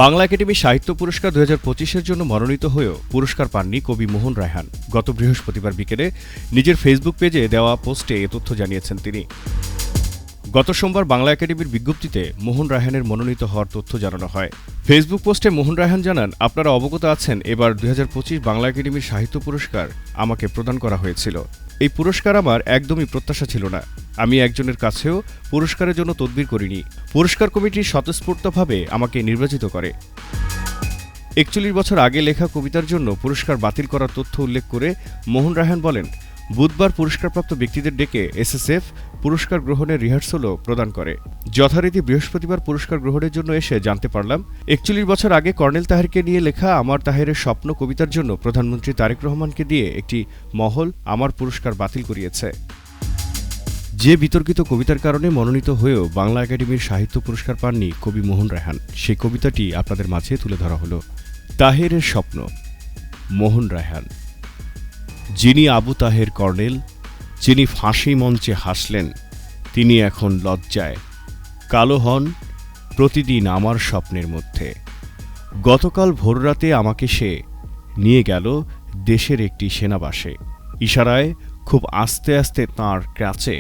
Bangla academy সাহিত্য পুরস্কার 2025-এর জন্য মনোনীত হয়েও পুরস্কার পাননি কবি মোহন রায়হান। গত বৃহস্পতিবার বিকেলে নিজের ফেসবুক পেজে দেওয়া পোস্টে এ তথ্য জানিয়েছেন তিনি। গত সোমবার বাংলা একাডেমির বিজ্ঞপ্তিতে মোহন রায়হানের মনোনীত হওয়ার তথ্য জানানো হয়। ফেসবুক পোস্টে মোহন রায়হান জানান, আপনারা অবগত আছেন এবার 2025 বাংলা একাডেমির সাহিত্য পুরস্কার আমাকে প্রদান করা হয়েছিল। এই পুরস্কার আমার একদমই প্রত্যাশা ছিল না। আমি একজনের কাছেও পুরস্কারের জন্য তদবির করিনি। পুরস্কার কমিটি স্বতঃস্ফূর্তভাবে আমাকে নির্বাচিত করে। 41 বছর আগে লেখা কবিতার জন্য পুরস্কার বাতিল করার তথ্য উল্লেখ করে মোহন রায়হান বলেন, বুধবার পুরস্কারপ্রাপ্ত ব্যক্তিদের ডেকে এসএসএফ পুরস্কার গ্রহণের রিহার্সালও প্রদান করে। যথারীতি বৃহস্পতিবার পুরস্কার গ্রহণের জন্য এসে জানতে পারলাম 41 বছর আগে কর্নেল তাহেরকে নিয়ে লেখা আমার তাহেরের স্বপ্ন কবিতার জন্য প্রধানমন্ত্রী তারেক রহমানকে দিয়ে একটি মহল আমার পুরস্কার বাতিল করিয়েছে। যে বিতর্কিত কবিতার কারণে মনোনীত হয়েও বাংলা একাডেমির সাহিত্য পুরস্কার পাননি কবি মোহন রায়হান, সেই কবিতাটি আপনাদের মাঝে তুলে ধরা হলো। তাহেরের স্বপ্ন। মোহন রায়হান। যিনি আবু তাহের কর্নেল, যিনি ফাঁসি মঞ্চে হাসলেন, তিনি এখন লজ্জায় কালো হন প্রতিদিন আমার স্বপ্নের মধ্যে। গতকাল ভোররাতে আমাকে সে নিয়ে গেল দেশের একটি সেনাবাসে। ইশারায় খুব আস্তে আস্তে তাঁর কাছে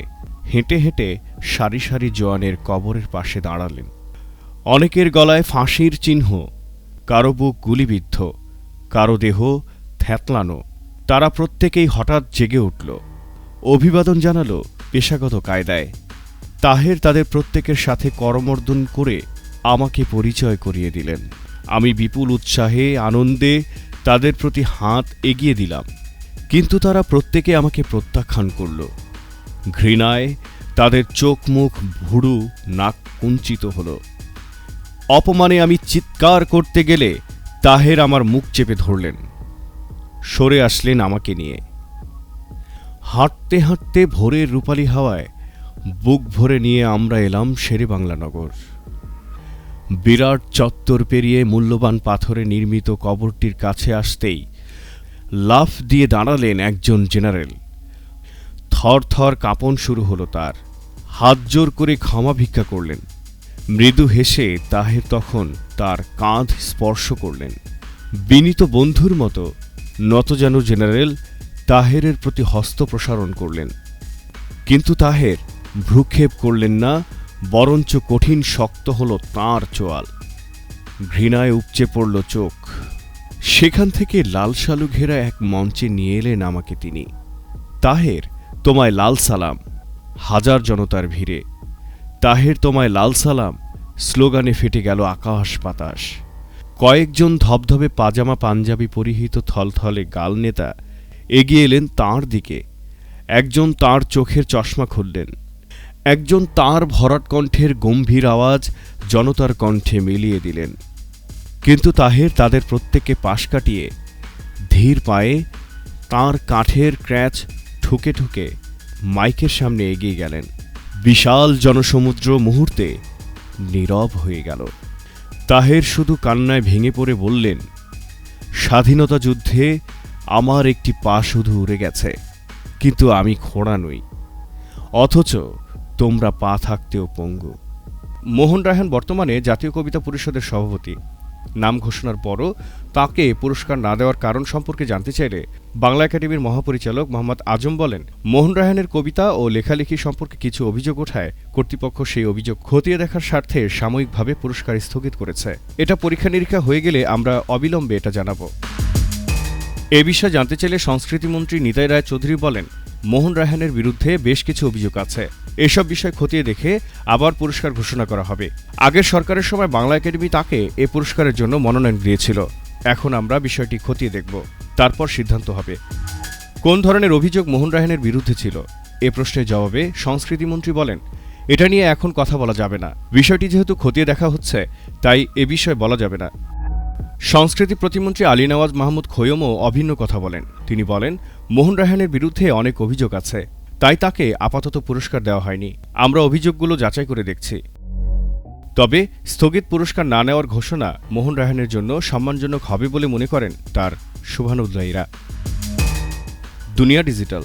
হেঁটে হেঁটে সারি সারি জওয়ানের কবরের পাশে দাঁড়ালেন। অনেকের গলায় ফাঁসির চিহ্ন, কারো বুক গুলিবিদ্ধ, কারো দেহ থ্যাতলানো। তারা প্রত্যেকেই হঠাৎ জেগে উঠল, অভিবাদন জানাল পেশাগত কায়দায়। তাহের তাদের প্রত্যেকের সাথে করমর্দন করে আমাকে পরিচয় করিয়ে দিলেন। আমি বিপুল উৎসাহে আনন্দে তাদের প্রতি হাত এগিয়ে দিলাম, কিন্তু তারা প্রত্যেকে আমাকে প্রত্যাখ্যান করল। ঘৃণায় তাদের চোখ মুখ ভুরু নাক কুঞ্চিত হল। অপমানে আমি চিৎকার করতে গেলে তাহের আমার মুখ চেপে ধরলেন, সরে আসলেন আমাকে নিয়ে। হাঁটতে হাঁটতে ভোরের রূপালী হাওয়ায় বুক ভরে নিয়ে আমরা এলাম শেরেবাংলা নগর। বিরাট চত্বর পেরিয়ে মূল্যবান পাথরে নির্মিত কবরটির কাছে আসতেই লাফ দিয়ে দাঁড়ালেন একজন জেনারেল। থর থর কাঁপন শুরু হলো তার। হাত জোর করে ক্ষমা ভিক্ষা করলেন। মৃদু হেসে তাহের তখন তার কাঁধ স্পর্শ করলেন। বিনীত বন্ধুর মতো নতজানু জেনারেল তাহেরের প্রতি হস্ত প্রসারণ করলেন, কিন্তু তাহের ভ্রুক্ষেপ করলেন না, বরঞ্চ কঠিন শক্ত হল তাঁর চোয়াল। ঘৃণায় উপচে পড়ল চোখ। সেখান থেকে লাল শালু ঘেরা এক মঞ্চে নিয়ে এলেন আমাকে তিনি। তাহের, তোমায় লাল সালাম। হাজার জনতার ভিড়ে তাহের তোমায় লাল সালাম স্লোগানে ফেটে গেল আকাশ বাতাস। কয়েকজন ধবধবে পাজামা পাঞ্জাবি পরিহিত থলথলে গাল নেতা এগিয়ে এলেন তাঁর দিকে। একজন তাঁর চোখের চশমা খুললেন, একজন তাঁর ভরাট কণ্ঠের গম্ভীর আওয়াজ জনতার কণ্ঠে মিলিয়ে দিলেন। কিন্তু তাহের তাদের প্রত্যেককে পাশ কাটিয়ে ধীর পায়ে তাঁর কাঠের ক্র্যাচ ঠুকে ঠুকে মাইকের সামনে এগিয়ে গেলেন। বিশাল জনসমুদ্র মুহূর্তে নীরব হয়ে গেল। তাহের শুধু কান্নায় ভেঙে পড়ে বললেন, স্বাধীনতা যুদ্ধে আমার একটি পা শুধু উড়ে গেছে, কিন্তু আমি খোঁড়া নই, অথচ তোমরা পা থাকতেও পঙ্গু। মোহন রায়হান বর্তমানে জাতীয় কবিতা পরিষদের সভাপতি। নাম ঘোষণার পরও তাঁকে পুরস্কার না দেওয়ার কারণ সম্পর্কে জানতে চাইলে বাংলা একাডেমির মহাপরিচালক মোহাম্মদ আজম বলেন, মোহন রায়হানের কবিতা ও লেখালেখি সম্পর্কে কিছু অভিযোগ ওঠায় কর্তৃপক্ষ সেই অভিযোগ খতিয়ে দেখার স্বার্থে সাময়িকভাবে পুরস্কার স্থগিত করেছে। এটা পরীক্ষা নিরীক্ষা হয়ে গেলে আমরা অবিলম্বে এটা জানাব। এ বিষয়ে জানতে চাইলে সংস্কৃতিমন্ত্রী নিতাই রায় চৌধুরী বলেন, মোহন রায়হানের বিরুদ্ধে বেশ কিছু অভিযোগ আছে। এসব বিষয় খতিয়ে দেখে আবার পুরস্কার ঘোষণা করা হবে। আগের সরকারের সময় বাংলা একাডেমি তাকে এ পুরস্কারের জন্য মনোনয়ন দিয়েছিল। এখন আমরা বিষয়টি খতিয়ে দেখব, তারপর সিদ্ধান্ত হবে। কোন ধরনের অভিযোগ মোহন রায়হানের বিরুদ্ধে ছিল, এ প্রশ্নের জবাবে সংস্কৃতিমন্ত্রী বলেন, এটা নিয়ে এখন কথা বলা যাবে না। বিষয়টি যেহেতু খতিয়ে দেখা হচ্ছে, তাই এ বিষয়ে বলা যাবে না। সংস্কৃতি প্রতিমন্ত্রী আলী নওয়াজ মাহমুদ খৈয়মও অভিন্ন কথা বলেন। তিনি বলেন, মোহন রায়হানের বিরুদ্ধে অনেক অভিযোগ আছে, তাই তাকে আপাতত পুরস্কার দেওয়া হয়নি। আমরা অভিযোগগুলো যাচাই করে দেখছি। তবে স্থগিত পুরস্কার না নেওয়ার ঘোষণা মোহন রায়হানের জন্য সম্মানজনক হবে বলে মনে করেন তার শুভানুধ্যায়ীরা। দুনিয়া ডিজিটাল।